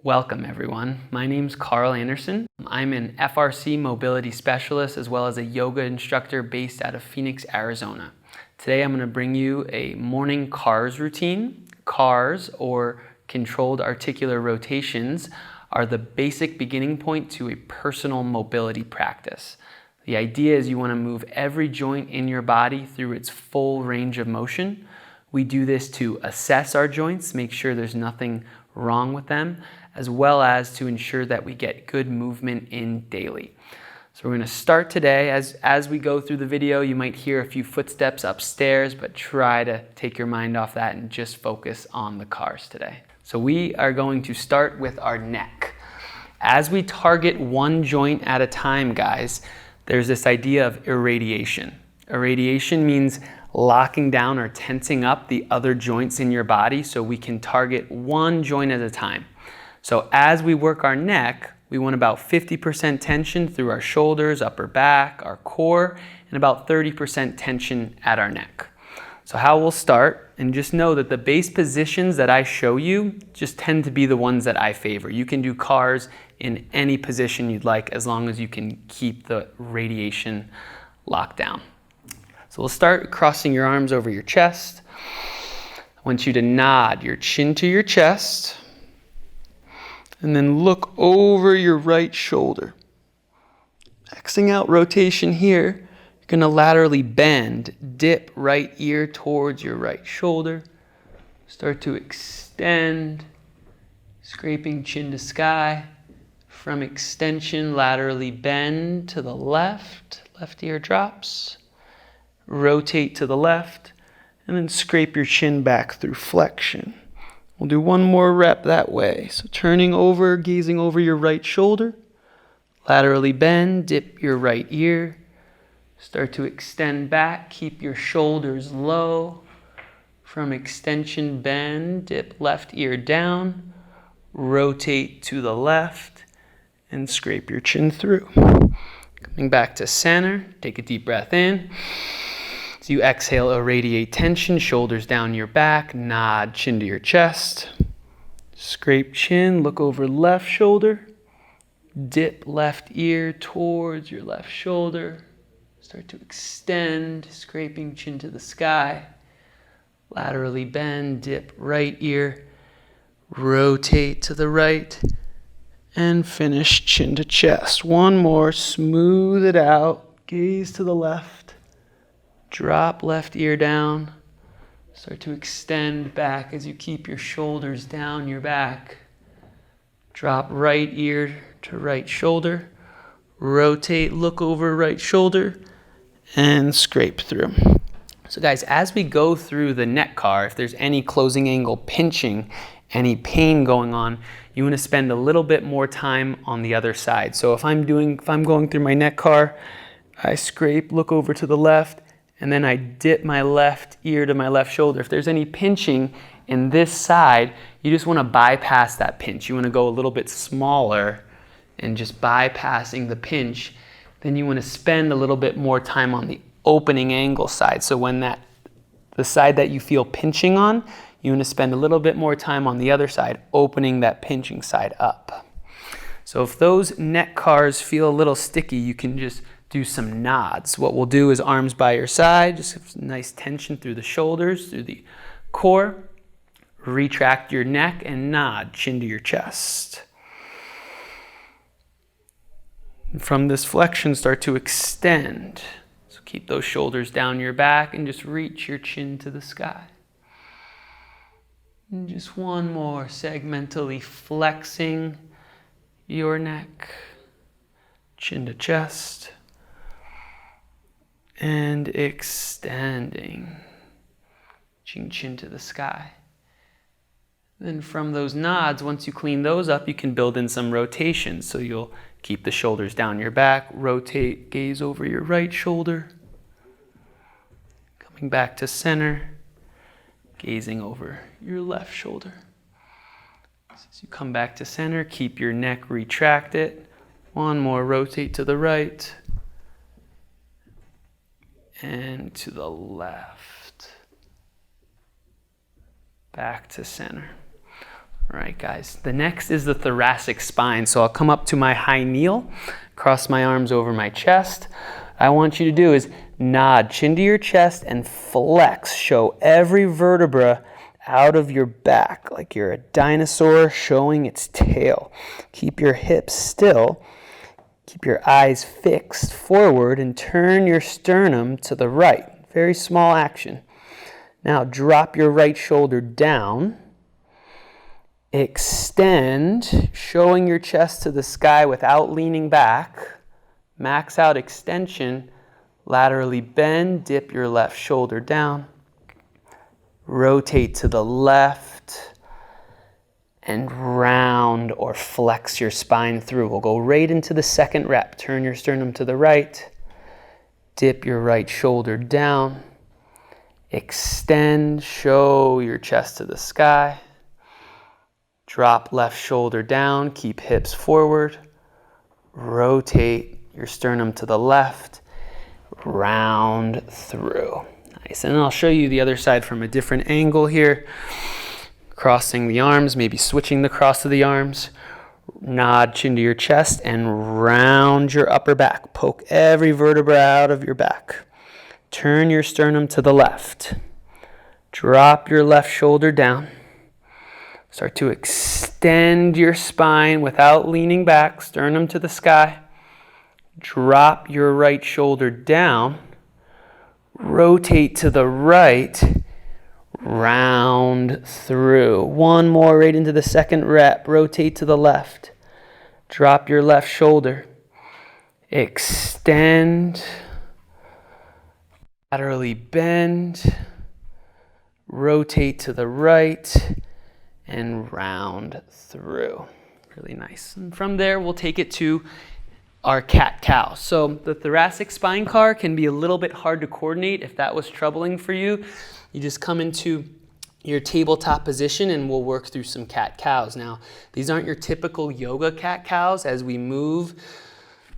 Welcome everyone. My name's Karl Anderson. I'm an FRC mobility specialist as well as a yoga instructor based out of Phoenix, Arizona. Today I'm going to bring you a morning CARS routine. CARS, or controlled articular rotations, are the basic beginning point to a personal mobility practice. The idea is you want to move every joint in your body through its full range of motion. We do this to assess our joints, make sure there's nothing wrong with them, as well as to ensure that we get good movement in daily. So we're going to start today. As we go through the video, you might hear a few footsteps upstairs, but try to take your mind off that and just focus on the CARS today. So we are going to start with our neck. As we target one joint at a time, guys, there's this idea of irradiation. Irradiation means locking down or tensing up the other joints in your body so we can target one joint at a time. So as we work our neck, we want about 50% tension through our shoulders, upper back, our core, and about 30% tension at our neck. So how we'll start, and just know that the base positions that I show you just tend to be the ones that I favor. You can do CARS in any position you'd like as long as you can keep the radiation locked down. So we'll start crossing your arms over your chest. I want you to nod your chin to your chest. And then look over your right shoulder. Xing out rotation here, you're going to laterally bend, dip right ear towards your right shoulder. Start to extend, scraping chin to sky. From extension, laterally bend to the left ear drops. Rotate to the left, and then scrape your chin back through flexion. We'll do one more rep that way. So turning over, gazing over your right shoulder. Laterally bend, dip your right ear. Start to extend back, keep your shoulders low. From extension, bend, dip left ear down. Rotate to the left and scrape your chin through. Coming back to center, take a deep breath in. As you exhale, irradiate tension, shoulders down your back, nod chin to your chest. Scrape chin, look over left shoulder. Dip left ear towards your left shoulder. Start to extend, scraping chin to the sky. Laterally bend, dip right ear. Rotate to the right. And finish chin to chest. One more, smooth it out. Gaze to the left. Drop left ear down. Start to extend back as you keep your shoulders down your back. Drop right ear to right shoulder. Rotate, look over right shoulder, and scrape through. So guys, as we go through the neck CAR, if there's any closing angle pinching, any pain going on, you want to spend a little bit more time on the other side. So if I'm going through my neck CAR, I scrape, look over to the left, and then I dip my left ear to my left shoulder. If there's any pinching in this side, you just want to bypass that pinch. You want to go a little bit smaller and just bypassing the pinch. Then you want to spend a little bit more time on the opening angle side. So when the side that you feel pinching on, you want to spend a little bit more time on the other side, opening that pinching side up. So if those neck CARs feel a little sticky, you can just do some nods. What we'll do is arms by your side, just nice tension through the shoulders, through the core. Retract your neck and nod, chin to your chest. And from this flexion, start to extend. So keep those shoulders down your back and just reach your chin to the sky. And just one more, segmentally flexing your neck, chin to chest. And extending, chin to the sky. Then from those nods, once you clean those up, you can build in some rotations. So you'll keep the shoulders down your back, rotate, gaze over your right shoulder. Coming back to center, gazing over your left shoulder. As you come back to center, keep your neck retracted. One more, rotate to the right. And to the left. Back to center. All right, guys. The next is the thoracic spine. So I'll come up to my high kneel, cross my arms over my chest. What I want you to do is nod, chin to your chest, and flex. Show every vertebra out of your back like you're a dinosaur showing its tail. Keep your hips still. Keep your eyes fixed forward and turn your sternum to the right. Very small action. Now drop your right shoulder down. Extend, showing your chest to the sky without leaning back. Max out extension. Laterally bend, dip your left shoulder down. Rotate to the left and round or flex your spine through. We'll go right into the second rep. Turn your sternum to the right. Dip your right shoulder down. Extend, show your chest to the sky. Drop left shoulder down, keep hips forward. Rotate your sternum to the left. Round through. Nice, and I'll show you the other side from a different angle here. Crossing the arms, maybe switching the cross of the arms. Nod chin to your chest and round your upper back. Poke every vertebra out of your back. Turn your sternum to the left. Drop your left shoulder down. Start to extend your spine without leaning back, sternum to the sky. Drop your right shoulder down. Rotate to the right. Round through. One more right into the second rep. Rotate to the left. Drop your left shoulder. Extend. Laterally bend. Rotate to the right. And round through. Really nice. And from there, we'll take it to our cat-cow. So the thoracic spine car can be a little bit hard to coordinate. If that was troubling for you, you just come into your tabletop position and we'll work through some cat-cows. Now, these aren't your typical yoga cat-cows. As we move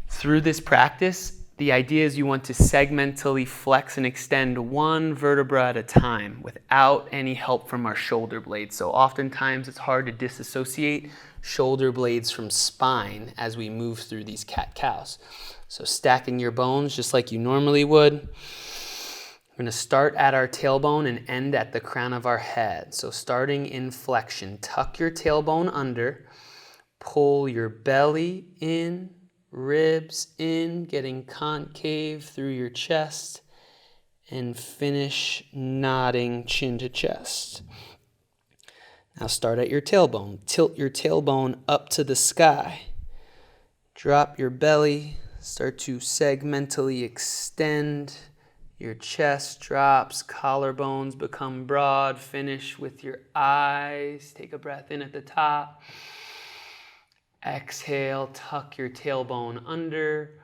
through this practice, the idea is you want to segmentally flex and extend one vertebra at a time without any help from our shoulder blades. So oftentimes it's hard to disassociate shoulder blades from spine as we move through these cat-cows. So stacking your bones just like you normally would. We're going to start at our tailbone and end at the crown of our head. So starting in flexion, tuck your tailbone under, pull your belly in, ribs in, getting concave through your chest, and finish nodding chin to chest. Now start at your tailbone. Tilt your tailbone up to the sky. Drop your belly. Start to segmentally extend. Your chest drops, collarbones become broad. Finish with your eyes. Take a breath in at the top. Exhale, tuck your tailbone under.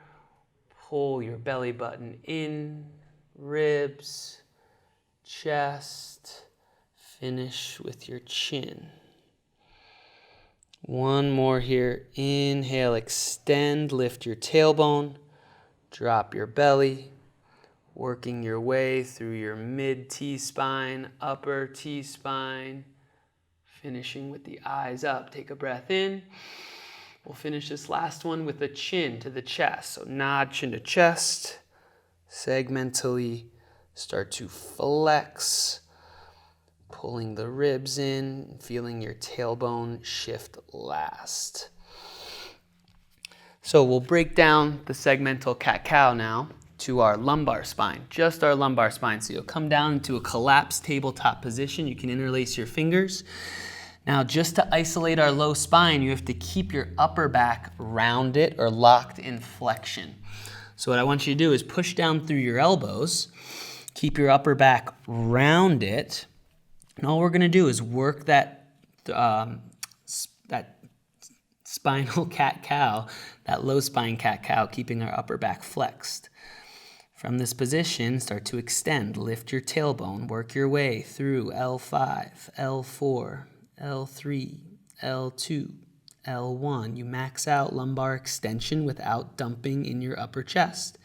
Pull your belly button in. Ribs, chest. Finish with your chin. One more here. Inhale, extend, lift your tailbone. Drop your belly. Working your way through your mid T-spine, upper T-spine. Finishing with the eyes up. Take a breath in. We'll finish this last one with a chin to the chest. So nod chin to chest. Segmentally start to flex. Pulling the ribs in, feeling your tailbone shift last. So we'll break down the segmental cat-cow now to our lumbar spine, just our lumbar spine. So you'll come down into a collapsed tabletop position. You can interlace your fingers. Now, just to isolate our low spine, you have to keep your upper back rounded or locked in flexion. So what I want you to do is push down through your elbows, keep your upper back rounded, and all we're going to do is work that spinal cat-cow, that low spine cat-cow, keeping our upper back flexed. From this position, start to extend. Lift your tailbone. Work your way through L5, L4, L3, L2, L1. You max out lumbar extension without dumping in your upper chest.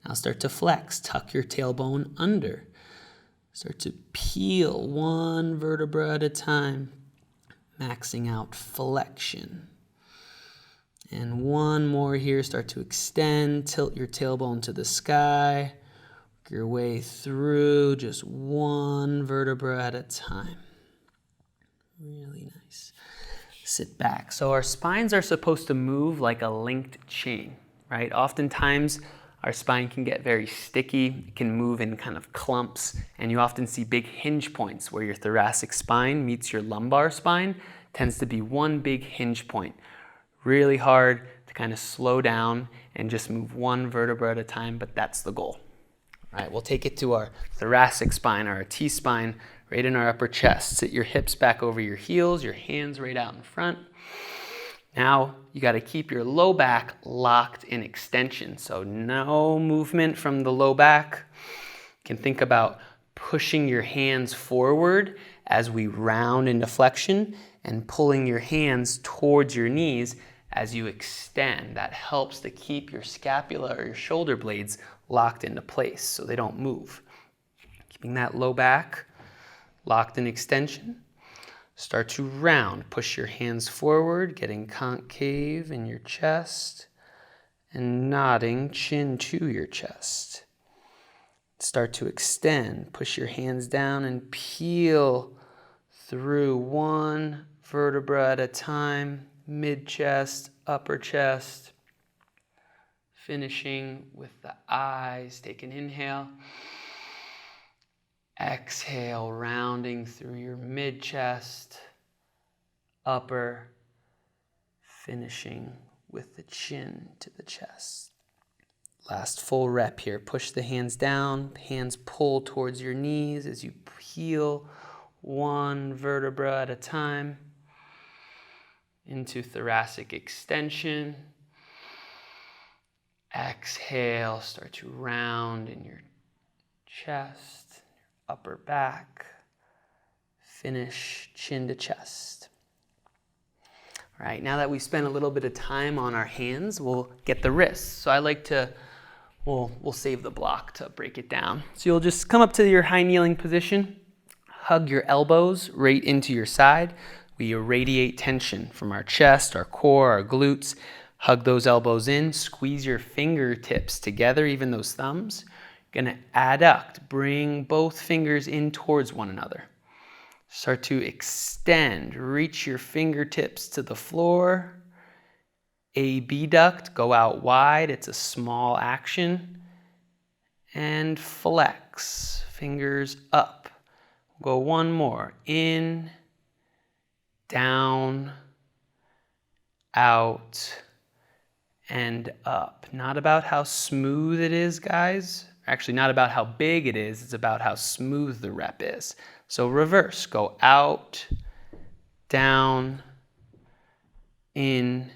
Now start to flex. Tuck your tailbone under. Start to peel one vertebra at a time. maxing out flexion. And one more here, start to extend, tilt your tailbone to the sky, work your way through just one vertebra at a time. Really nice. Sit back. So our spines are supposed to move like a linked chain, right? Oftentimes our spine can get very sticky, it can move in kind of clumps, and you often see big hinge points where your thoracic spine meets your lumbar spine. Tends to be one big hinge point. Really hard to kind of slow down and just move one vertebra at a time, but that's the goal. All right, we'll take it to our thoracic spine, our T-spine, right in our upper chest. Sit your hips back over your heels, your hands right out in front. Now, you got to keep your low back locked in extension. So no movement from the low back. You can think about pushing your hands forward as we round into flexion and pulling your hands towards your knees as you extend. That helps to keep your scapula or your shoulder blades locked into place so they don't move. Keeping that low back locked in extension. Start to round. Push your hands forward, getting concave in your chest and nodding chin to your chest. Start to extend. Push your hands down and peel through one vertebra at a time, mid-chest, upper chest. Finishing with the eyes. Take an inhale. Exhale, rounding through your mid-chest, upper, finishing with the chin to the chest. Last full rep here. Push the hands down, hands pull towards your knees as you peel one vertebra at a time into thoracic extension. Exhale, start to round in your chest. Upper back, finish chin to chest. All right, now that we've spent a little bit of time on our hands, we'll get the wrists. So I like to, we'll save the block to break it down. So you'll just come up to your high kneeling position, hug your elbows right into your side. We irradiate tension from our chest, our core, our glutes. Hug those elbows in, squeeze your fingertips together, even those thumbs. Gonna adduct, bring both fingers in towards one another. Start to extend, reach your fingertips to the floor. Abduct, go out wide, it's a small action. And flex, fingers up. Go one more, in, down, out, and up. Not about how smooth it is, guys. Actually, not about how big it is, it's about how smooth the rep is. So reverse, go out, down, in,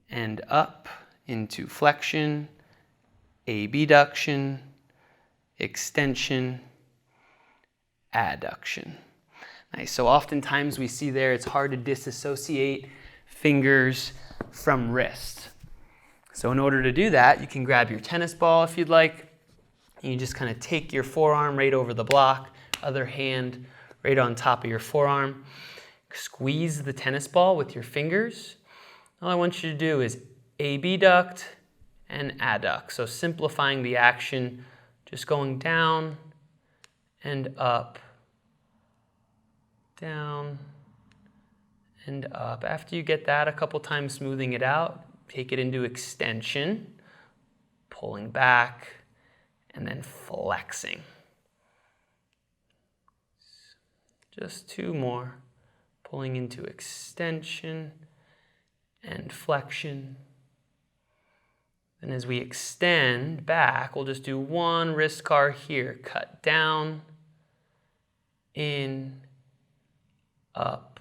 and up into flexion, abduction, extension, adduction. Nice, so oftentimes we see there it's hard to disassociate fingers from wrist. So in order to do that, you can grab your tennis ball if you'd like. And you just kind of take your forearm right over the block, other hand right on top of your forearm. Squeeze the tennis ball with your fingers. All I want you to do is abduct and adduct. So simplifying the action, just going down and up, down and up. After you get that a couple times, smoothing it out, take it into extension, pulling back, and then flexing. Just two more. Pulling into extension and flexion. And as we extend back, we'll just do one wrist car here. Cut down, in, up,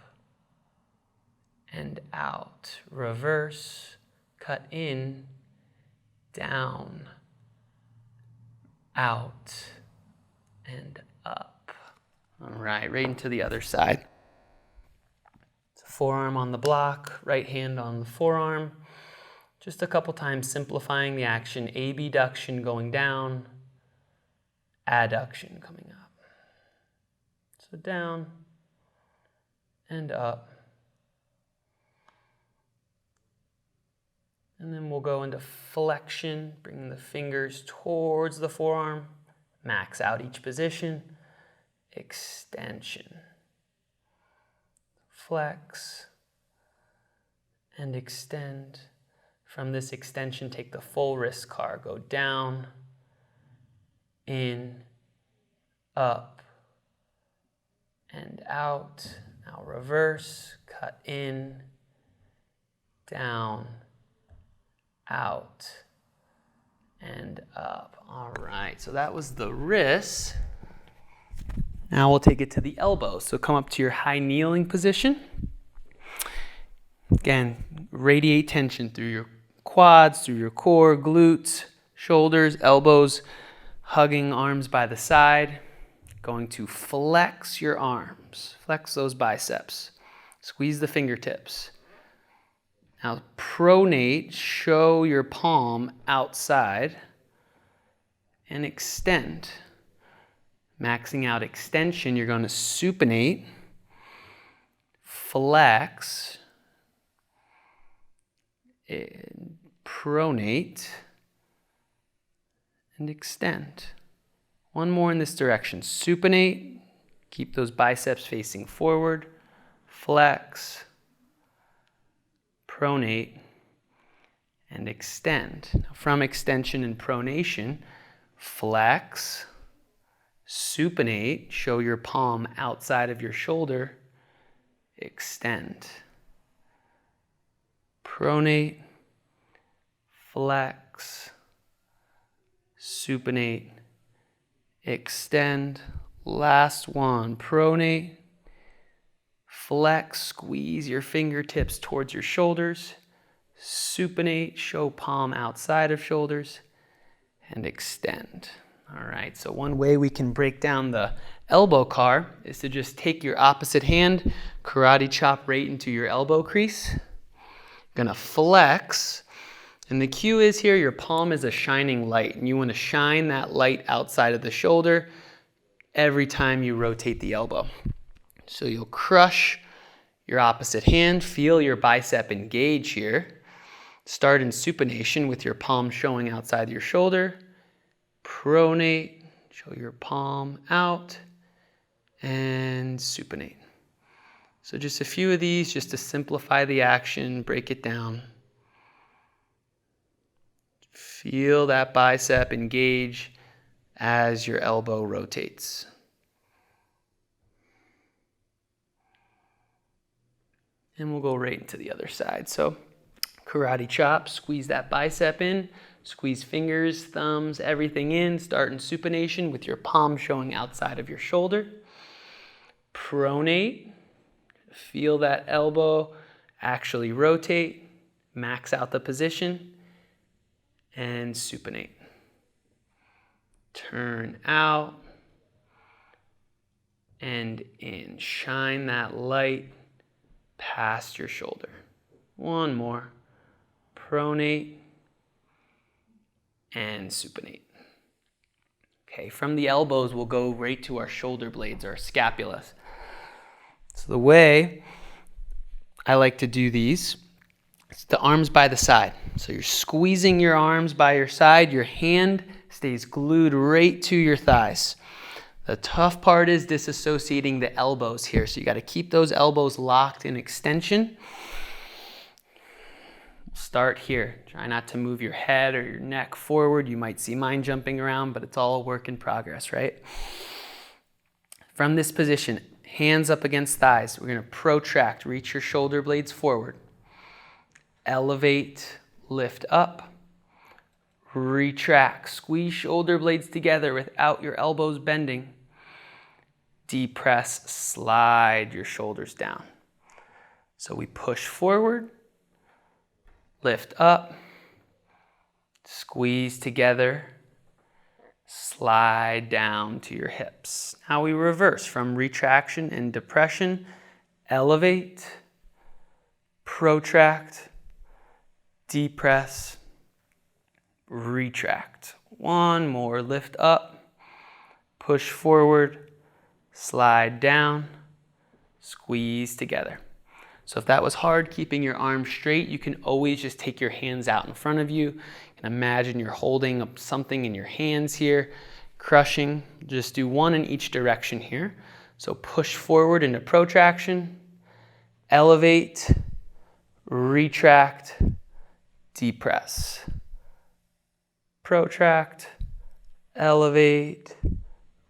and out. Reverse, cut in, down, out, and up. All right, right into the other side. Forearm on the block, right hand on the forearm. Just a couple times simplifying the action. Abduction going down, adduction coming up. So down and up. And then we'll go into flexion, bring the fingers towards the forearm, max out each position, extension, flex, and extend. From this extension, take the full wrist car, go down, in, up, and out. Now reverse, cut in, down, out, and up. All right, so that was the wrists. Now we'll take it to the elbows. So come up to your high kneeling position. Again, radiate tension through your quads, through your core, glutes, shoulders, elbows, hugging arms by the side. Going to flex your arms, flex those biceps, squeeze the fingertips. Now pronate, show your palm outside, and extend. Maxing out extension, you're going to supinate, flex, pronate, and extend. One more in this direction. Supinate, keep those biceps facing forward, flex, pronate, and extend. Now, from extension and pronation, flex, supinate, show your palm outside of your shoulder, extend. Pronate, flex, supinate, extend. Last one, pronate, flex, squeeze your fingertips towards your shoulders, supinate, show palm outside of shoulders, and extend. All right, so one way we can break down the elbow car is to just take your opposite hand, karate chop right into your elbow crease. Gonna flex, and the cue is here, your palm is a shining light, and you wanna shine that light outside of the shoulder every time you rotate the elbow. So you'll crush your opposite hand, feel your bicep engage here. Start in supination with your palm showing outside your shoulder. Pronate, show your palm out, and supinate. So just a few of these just to simplify the action, break it down. Feel that bicep engage as your elbow rotates. And we'll go right into the other side. So karate chop, squeeze that bicep in, squeeze fingers, thumbs, everything in. Start in supination with your palm showing outside of your shoulder. Pronate, feel that elbow actually rotate, max out the position, and supinate. Turn out and in. Shine that light past your shoulder. One more. Pronate and supinate. Okay, from the elbows, we'll go right to our shoulder blades, our scapulas. So the way I like to do these, it's the arms by the side. So you're squeezing your arms by your side, your hand stays glued right to your thighs. The tough part is disassociating the elbows here. So you got to keep those elbows locked in extension. Start here. Try not to move your head or your neck forward. You might see mine jumping around, but it's all a work in progress, right? From this position, hands up against thighs. We're going to protract. Reach your shoulder blades forward. Elevate, lift up. Retract. Squeeze shoulder blades together without your elbows bending. Depress, slide your shoulders down. So we push forward, lift up, squeeze together, slide down to your hips. Now we reverse from retraction and depression, elevate, protract, depress, retract. One more, lift up, push forward, slide down, squeeze together. So if that was hard, keeping your arms straight, you can always just take your hands out in front of you. And imagine you're holding up something in your hands here, crushing. Just do one in each direction here. So push forward into protraction, elevate, retract, depress. Protract, elevate,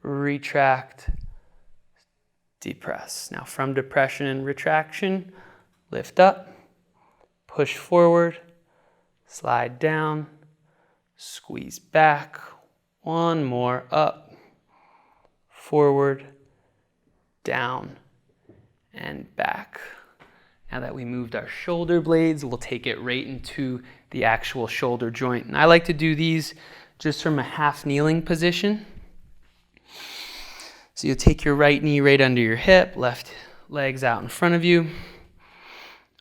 retract, depress. Now from depression and retraction, lift up, push forward, slide down, squeeze back. One more, up, forward, down, and back. Now that we moved our shoulder blades, we'll take it right into the actual shoulder joint. And I like to do these just from a half kneeling position. So you'll take your right knee right under your hip, left leg's out in front of you.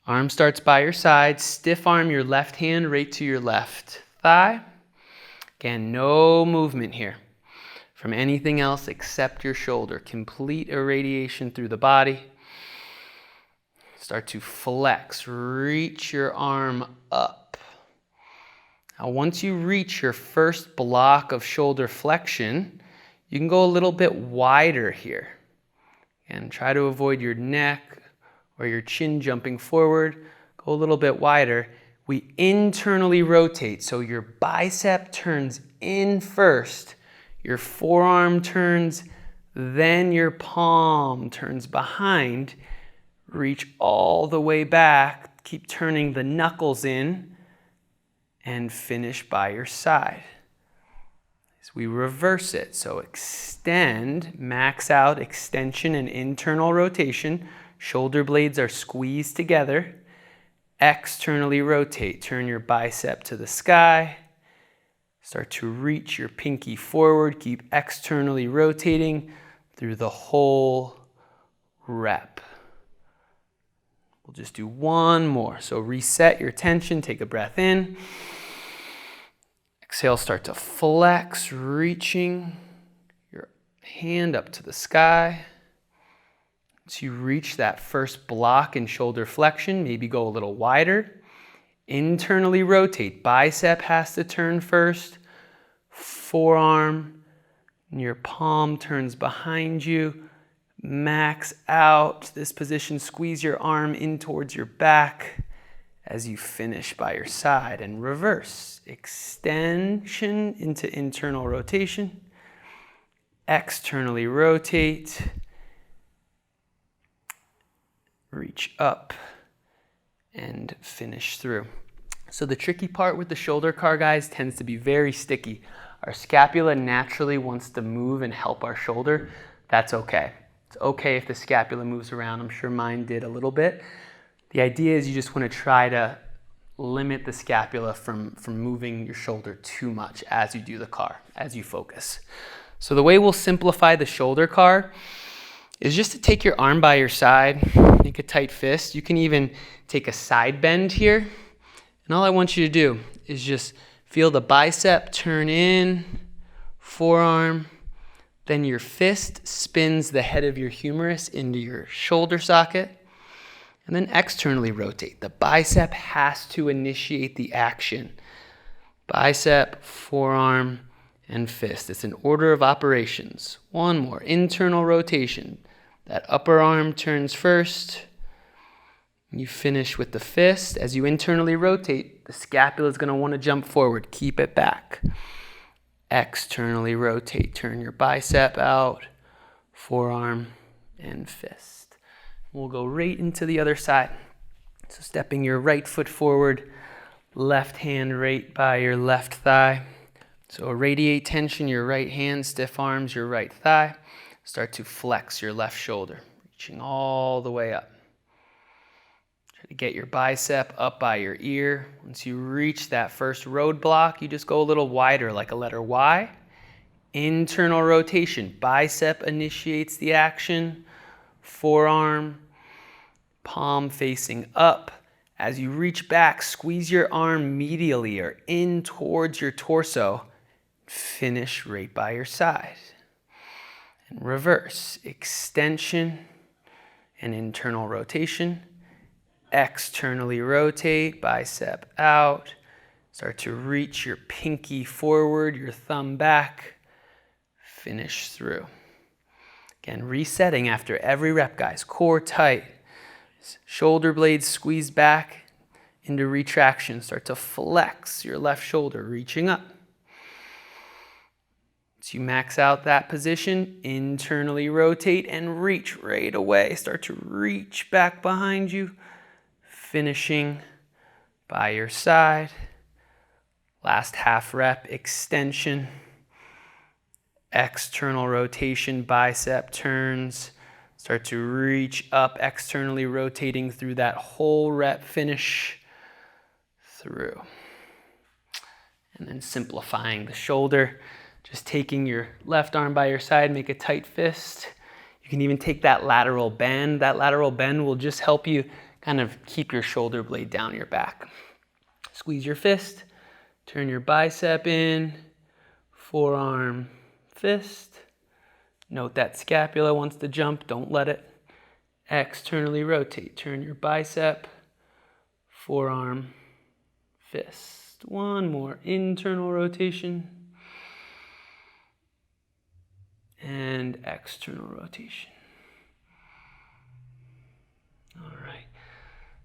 Arm starts by your side. Stiff arm your left hand right to your left thigh. Again, no movement here from anything else except your shoulder. Complete irradiation through the body. Start to flex. Reach your arm up. Now, once you reach your first block of shoulder flexion, you can go a little bit wider here. And try to avoid your neck or your chin jumping forward. Go a little bit wider. We internally rotate, so your bicep turns in first. Your forearm turns, then your palm turns behind. Reach all the way back. Keep turning the knuckles in and finish by your side. As we reverse it, so extend, max out extension and internal rotation. Shoulder blades are squeezed together. Externally rotate. Turn your bicep to the sky. Start to reach your pinky forward. Keep externally rotating through the whole rep. We'll just do one more. So reset your tension. Take a breath in. Exhale, start to flex, reaching your hand up to the sky. Once you reach that first block in shoulder flexion, maybe go a little wider. Internally rotate. Bicep has to turn first. Forearm, and your palm turns behind you. Max out this position. Squeeze your arm in towards your back as you finish by your side and reverse. Extension into internal rotation. Externally rotate. Reach up and finish through. So the tricky part with the shoulder car, guys, tends to be very sticky. Our scapula naturally wants to move and help our shoulder. That's okay. It's okay if the scapula moves around. I'm sure mine did a little bit. The idea is you just want to try to limit the scapula from moving your shoulder too much as you do the car, as you focus. So the way we'll simplify the shoulder car is just to take your arm by your side, make a tight fist. You can even take a side bend here. And all I want you to do is just feel the bicep turn in, forearm, then your fist spins the head of your humerus into your shoulder socket, and then externally rotate. The bicep has to initiate the action. Bicep, forearm, and fist. It's an order of operations. One more, internal rotation. That upper arm turns first. You finish with the fist. As you internally rotate, the scapula is going to want to jump forward. Keep it back. Externally rotate. Turn your bicep out, forearm, and fist. We'll go right into the other side. So stepping your right foot forward, left hand right by your left thigh. So radiate tension, your right hand, stiff arms, your right thigh. Start to flex your left shoulder, reaching all the way up. Try to get your bicep up by your ear. Once you reach that first roadblock, you just go a little wider like a letter Y. Internal rotation. Bicep initiates the action. Forearm, palm facing up. As you reach back, squeeze your arm medially or in towards your torso. Finish right by your side. And reverse. Extension and internal rotation. Externally rotate, bicep out. Start to reach your pinky forward, your thumb back. Finish through. Again, resetting after every rep, guys. Core tight. Shoulder blades squeeze back into retraction. Start to flex your left shoulder, reaching up. As you max out that position, internally rotate and reach right away. Start to reach back behind you, finishing by your side. Last half rep, extension, external rotation, bicep turns. Start to reach up, externally rotating through that whole rep, finish through. And then simplifying the shoulder, just taking your left arm by your side, make a tight fist. You can even take that lateral bend. That lateral bend will just help you kind of keep your shoulder blade down your back. Squeeze your fist, turn your bicep in, forearm, fist. Note that scapula wants to jump, don't let it. Externally rotate, turn your bicep, forearm, fist. One more, internal rotation. And external rotation. All right,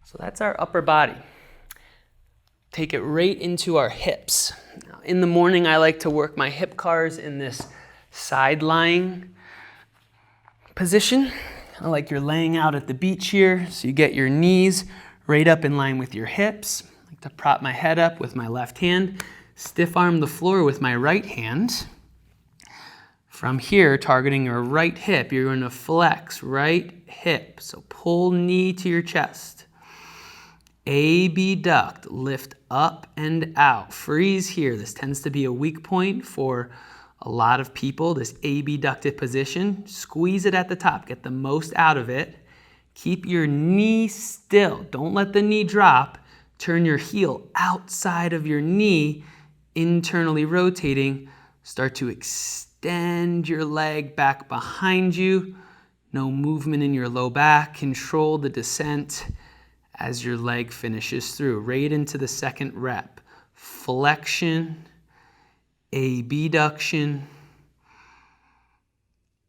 so that's our upper body. Take it right into our hips. Now, in the morning, I like to work my hip cars in this side lying position. I like you're laying out at the beach here, so you get your knees right up in line with your hips. I like to prop my head up with my left hand, stiff arm the floor with my right hand. From here, targeting your right hip, you're going to flex right hip. So pull knee to your chest. Abduct, lift up and out. Freeze here. This tends to be a weak point for a lot of people, this abducted position. Squeeze it at the top. Get the most out of it. Keep your knee still. Don't let the knee drop. Turn your heel outside of your knee, internally rotating. Start to extend your leg back behind you. No movement in your low back. Control the descent as your leg finishes through. Right into the second rep. Flexion, abduction,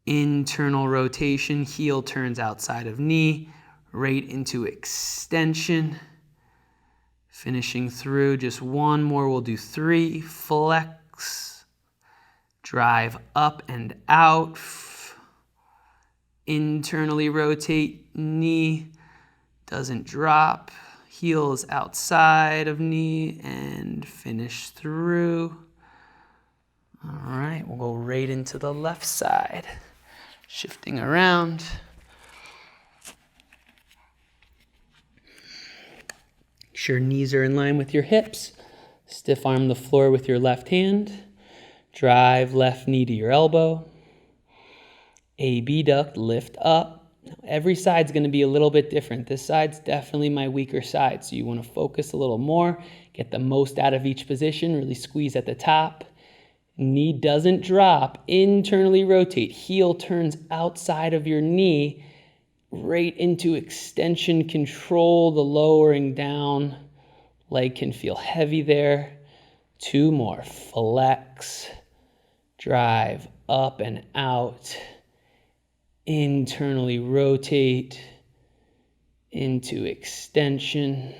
internal rotation. Heel turns outside of knee. Right into extension. Finishing through. Just one more. We'll do 3. Flex. Drive up and out. Internally rotate, knee doesn't drop. Heel is outside of knee and finish through. All right, we'll go right into the left side. Shifting around. Make sure knees are in line with your hips. Stiff arm the floor with your left hand. Drive left knee to your elbow. Abduct, lift up. Now, every side's going to be a little bit different. This side's definitely my weaker side, so you want to focus a little more, get the most out of each position, really squeeze at the top. Knee doesn't drop, internally rotate. Heel turns outside of your knee, right into extension. Control the lowering down. Leg can feel heavy there. 2 more, flex. Drive up and out, internally rotate into extension.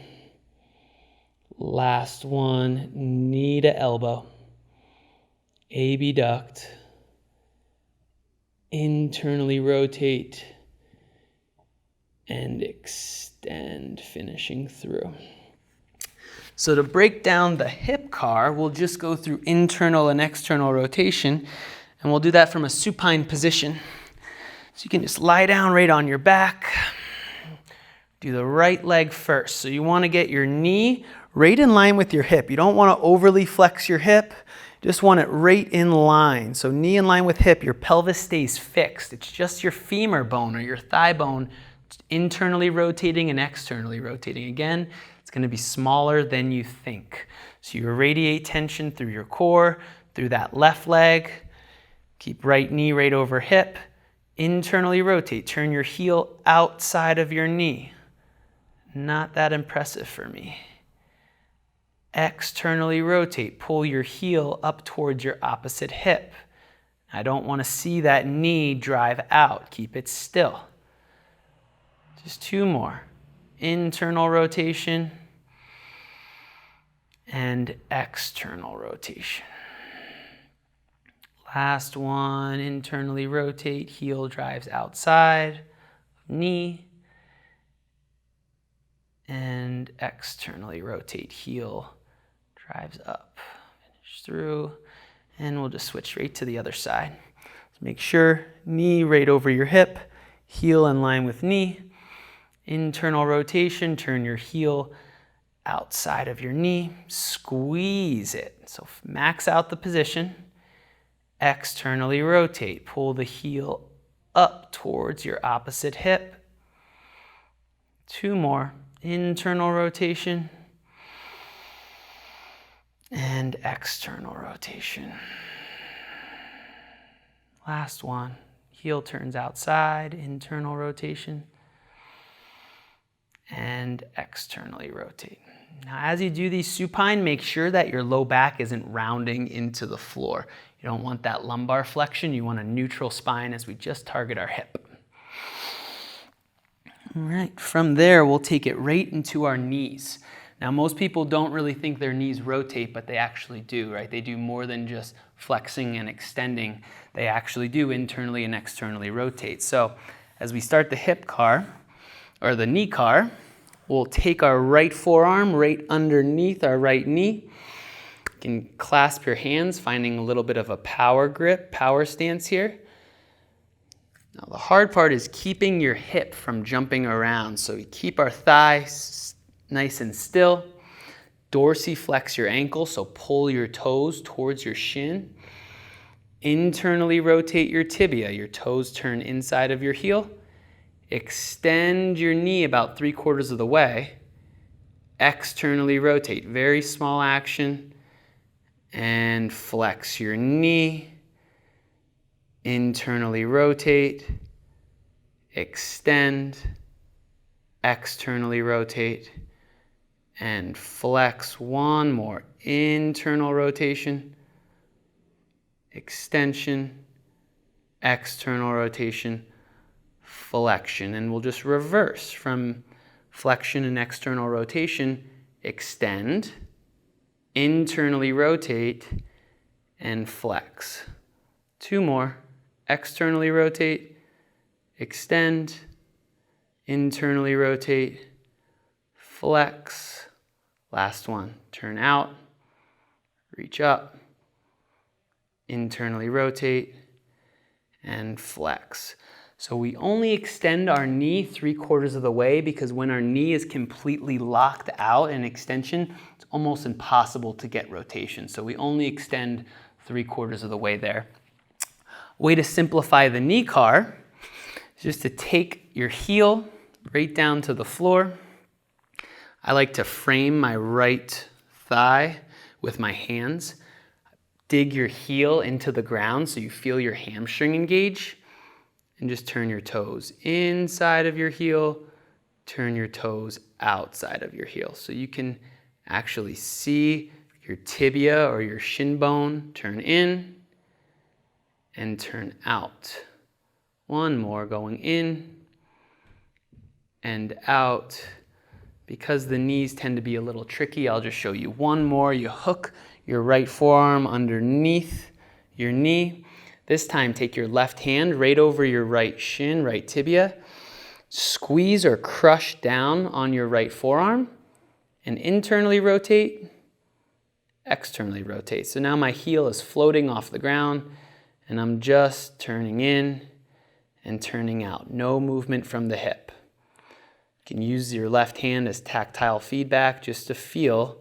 Last one, knee to elbow, abduct, internally rotate and extend, finishing through. So to break down the hip car, we'll just go through internal and external rotation, and we'll do that from a supine position. So you can just lie down right on your back. Do the right leg first. So you want to get your knee right in line with your hip. You don't want to overly flex your hip. You just want it right in line. So knee in line with hip, your pelvis stays fixed. It's just your femur bone or your thigh bone internally rotating and externally rotating. Again, it's going to be smaller than you think. So you radiate tension through your core, through that left leg. Keep right knee right over hip. Internally rotate. Turn your heel outside of your knee. Not that impressive for me. Externally rotate. Pull your heel up towards your opposite hip. I don't want to see that knee drive out. Keep it still. Just 2 more. Internal rotation and external rotation. Last one, internally rotate, heel drives outside, knee, and externally rotate, heel drives up. Finish through, and we'll just switch right to the other side. So make sure knee right over your hip, heel in line with knee. Internal rotation, turn your heel outside of your knee, squeeze it. So max out the position. Externally rotate, pull the heel up towards your opposite hip. 2 more, internal rotation and external rotation. Last one, heel turns outside, internal rotation and externally rotate. Now, as you do these supine, make sure that your low back isn't rounding into the floor. You don't want that lumbar flexion. You want a neutral spine as we just target our hip. All right, from there, we'll take it right into our knees. Now, most people don't really think their knees rotate, but they actually do, right? They do more than just flexing and extending. They actually do internally and externally rotate. So as we start the hip car, or the knee car, we'll take our right forearm right underneath our right knee. You can clasp your hands, finding a little bit of a power grip, power stance here. Now the hard part is keeping your hip from jumping around. So we keep our thigh nice and still. Dorsiflex your ankle, so pull your toes towards your shin. Internally rotate your tibia. Your toes turn inside of your heel. Extend your knee about 3/4 of the way. Externally rotate, very small action. And flex your knee. Internally rotate. Extend. Externally rotate. And flex. One more. Internal rotation. Extension. External rotation. Flexion, and we'll just reverse from flexion and external rotation. Extend, internally rotate, and flex. 2 more. Externally rotate, extend, internally rotate, flex. Last one. Turn out, reach up, internally rotate, and flex. So we only extend our knee 3/4 of the way because when our knee is completely locked out in extension, it's almost impossible to get rotation. So we only extend 3/4 of the way there. Way to simplify the knee car is just to take your heel right down to the floor. I like to frame my right thigh with my hands. Dig your heel into the ground so you feel your hamstring engage. And just turn your toes inside of your heel, turn your toes outside of your heel. So you can actually see your tibia or your shin bone turn in and turn out. One more, going in and out. Because the knees tend to be a little tricky, I'll just show you one more. You hook your right forearm underneath your knee. This time, take your left hand right over your right shin, right tibia. Squeeze or crush down on your right forearm and internally rotate, externally rotate. So now my heel is floating off the ground and I'm just turning in and turning out. No movement from the hip. You can use your left hand as tactile feedback just to feel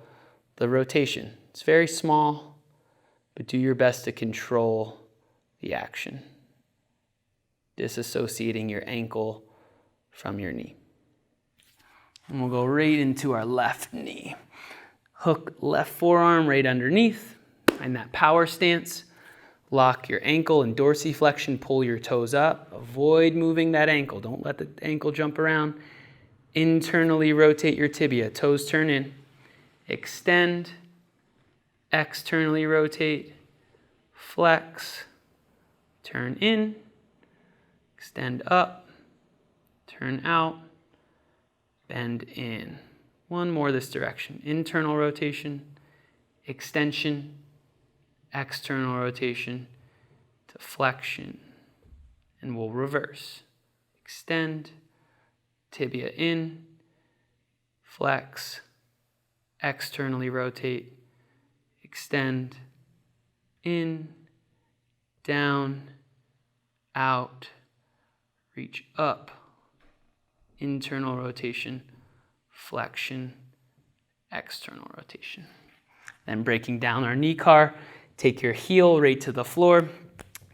the rotation. It's very small, but do your best to control the action, disassociating your ankle from your knee. And we'll go right into our left knee. Hook left forearm right underneath, find that power stance. Lock your ankle and dorsiflexion, pull your toes up. Avoid moving that ankle. Don't let the ankle jump around. Internally rotate your tibia. Toes turn in. Extend. Externally rotate. Flex. Turn in. Extend up. Turn out. Bend in. One more this direction. Internal rotation. Extension. External rotation to flexion, and we'll reverse. Extend, tibia in, flex, externally rotate, extend, in, down, out, reach up, internal rotation, flexion, external rotation. Then breaking down our knee car. Take your heel right to the floor,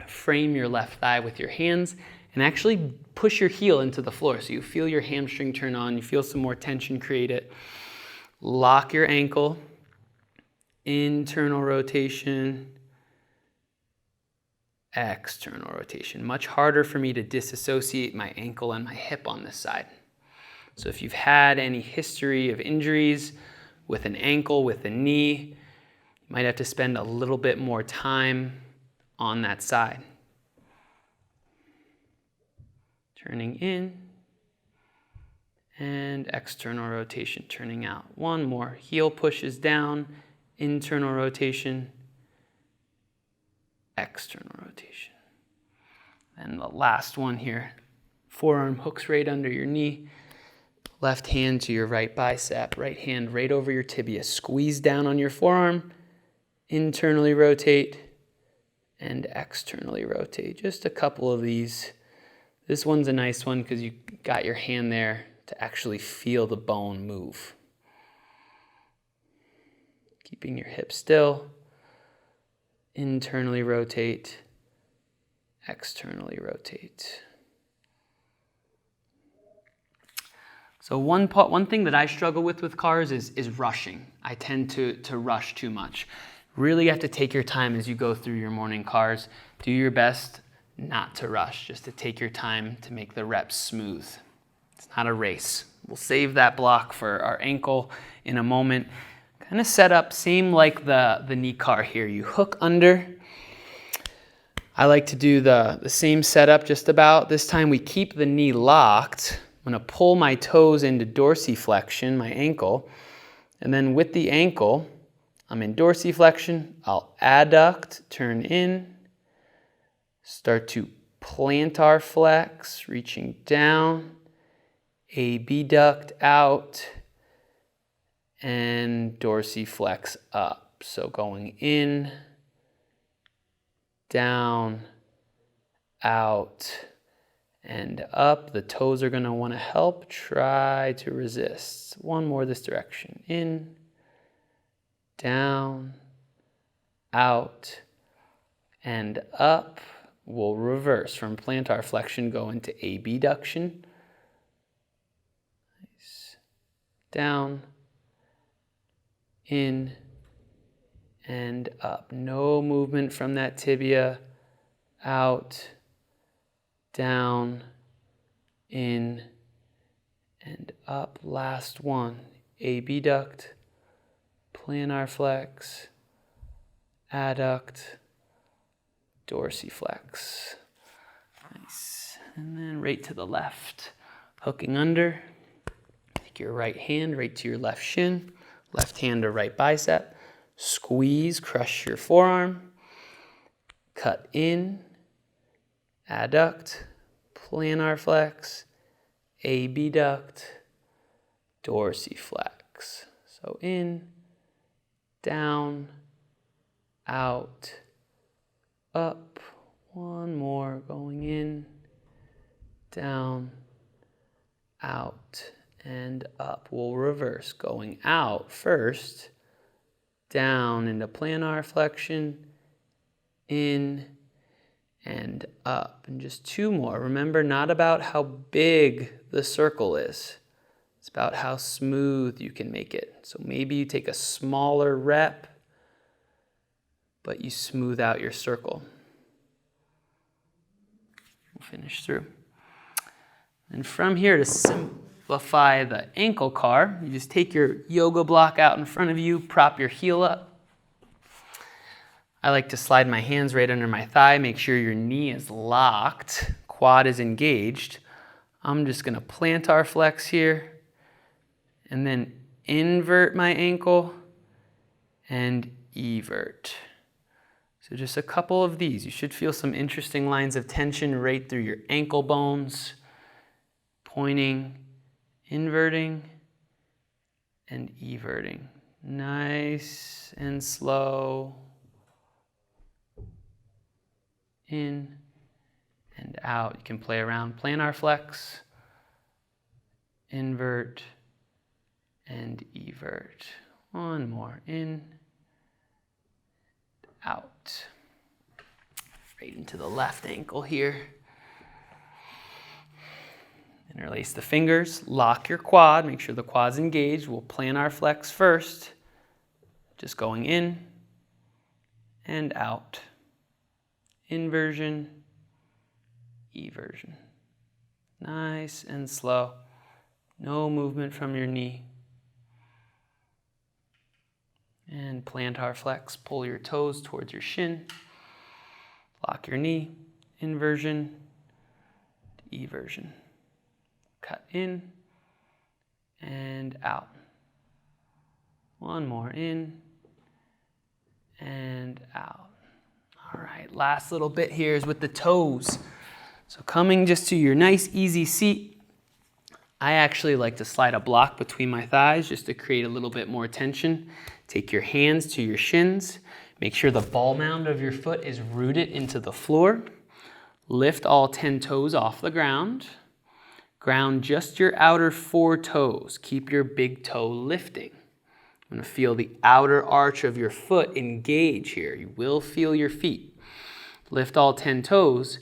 frame your left thigh with your hands, and actually push your heel into the floor so you feel your hamstring turn on, you feel some more tension created. Lock your ankle, internal rotation, external rotation. Much harder for me to disassociate my ankle and my hip on this side. So if you've had any history of injuries with an ankle, with a knee, might have to spend a little bit more time on that side. Turning in and external rotation, turning out. One more. Heel pushes down, internal rotation, external rotation. And the last one here. Forearm hooks right under your knee. Left hand to your right bicep, right hand right over your tibia. Squeeze down on your forearm. Internally rotate and externally rotate. Just a couple of these. This one's a nice one because you got your hand there to actually feel the bone move. Keeping your hip still. Internally rotate, externally rotate. So one thing that I struggle with cars is rushing. I tend to rush too much. Really have to take your time as you go through your morning cars. Do your best not to rush, just to take your time to make the reps smooth. It's not a race. We'll save that block for our ankle in a moment. Kind of set up, same like the knee car here. You hook under. I like to do the same setup just about. This time we keep the knee locked. I'm going to pull my toes into dorsiflexion, my ankle. And then with the ankle, I'm in dorsiflexion. I'll adduct, turn in. Start to plantar flex, reaching down. Abduct out. And dorsiflex up. So going in, down, out, and up. The toes are going to want to help. Try to resist. One more this direction. In, down, out, and up. We'll reverse from plantar flexion, go into abduction. Nice. Down, in, and up. No movement from that tibia. Out, down, in, and up. Last one. Abduct, plantar flex, adduct, dorsiflex. Nice. And then right to the left. Hooking under. Take your right hand right to your left shin. Left hand to right bicep. Squeeze, crush your forearm. Cut in. Adduct. Plantar flex. Abduct. Dorsiflex. So in, down, out, up. One more. Going in, down, out, and up. We'll reverse. Going out first, down into plantar flexion, in, and up. And just two more. Remember, not about how big the circle is. It's about how smooth you can make it. So maybe you take a smaller rep, but you smooth out your circle. Finish through. And from here, to simplify the ankle car, you just take your yoga block out in front of you, prop your heel up. I like to slide my hands right under my thigh, make sure your knee is locked, quad is engaged. I'm just going to plantar flex here and then invert my ankle and evert. So just a couple of these. You should feel some interesting lines of tension right through your ankle bones. Pointing, inverting, and everting. Nice and slow. In and out. You can play around. Plantar flex, invert, and evert. One more. In, out. Right into the left ankle here. Interlace the fingers, lock your quad, make sure the quad's engaged. We'll plantar flex first. Just going in and out. Inversion, eversion. Nice and slow. No movement from your knee. And plantar flex, pull your toes towards your shin. Lock your knee, inversion, eversion. Cut in and out. One more, in and out. All right, last little bit here is with the toes. So coming just to your nice easy seat, I actually like to slide a block between my thighs just to create a little bit more tension. Take your hands to your shins. Make sure the ball mound of your foot is rooted into the floor. Lift all 10 toes off the ground. Ground just your outer 4 toes. Keep your big toe lifting. I'm going to feel the outer arch of your foot engage here. You will feel your feet. Lift all 10 toes.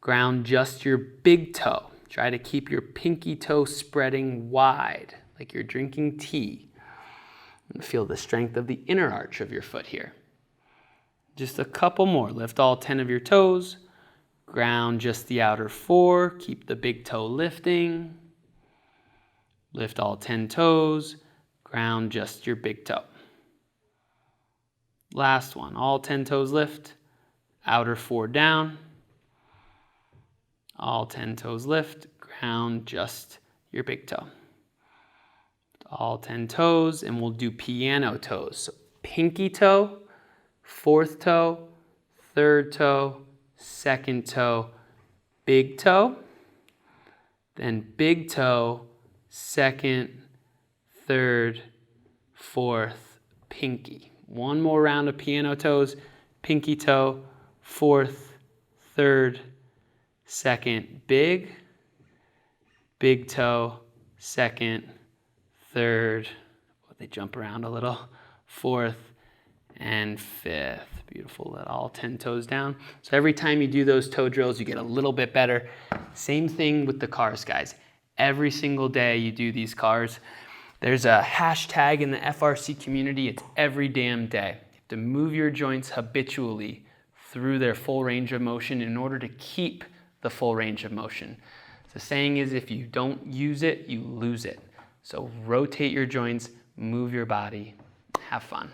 Ground just your big toe. Try to keep your pinky toe spreading wide, like you're drinking tea. And feel the strength of the inner arch of your foot here. Just a couple more. Lift all 10 of your toes. Ground just the outer 4. Keep the big toe lifting. Lift all 10 toes. Ground just your big toe. Last one. All 10 toes lift. Outer 4 down. All 10 toes lift. Ground just your big toe. All 10 toes, and we'll do piano toes. So pinky toe, 4th toe, 3rd toe, 2nd toe, big toe, then big toe, 2nd, 3rd, 4th, pinky. One more round of piano toes, pinky toe, 4th, 3rd, 2nd, big toe, 2nd, 3rd, they jump around a little, 4th, and 5th. Beautiful. Let all 10 toes down. So every time you do those toe drills, you get a little bit better. Same thing with the cars, guys. Every single day you do these cars. There's a hashtag in the FRC community. It's every damn day. You have to move your joints habitually through their full range of motion in order to keep the full range of motion. The saying is, if you don't use it, you lose it. So rotate your joints, move your body, have fun.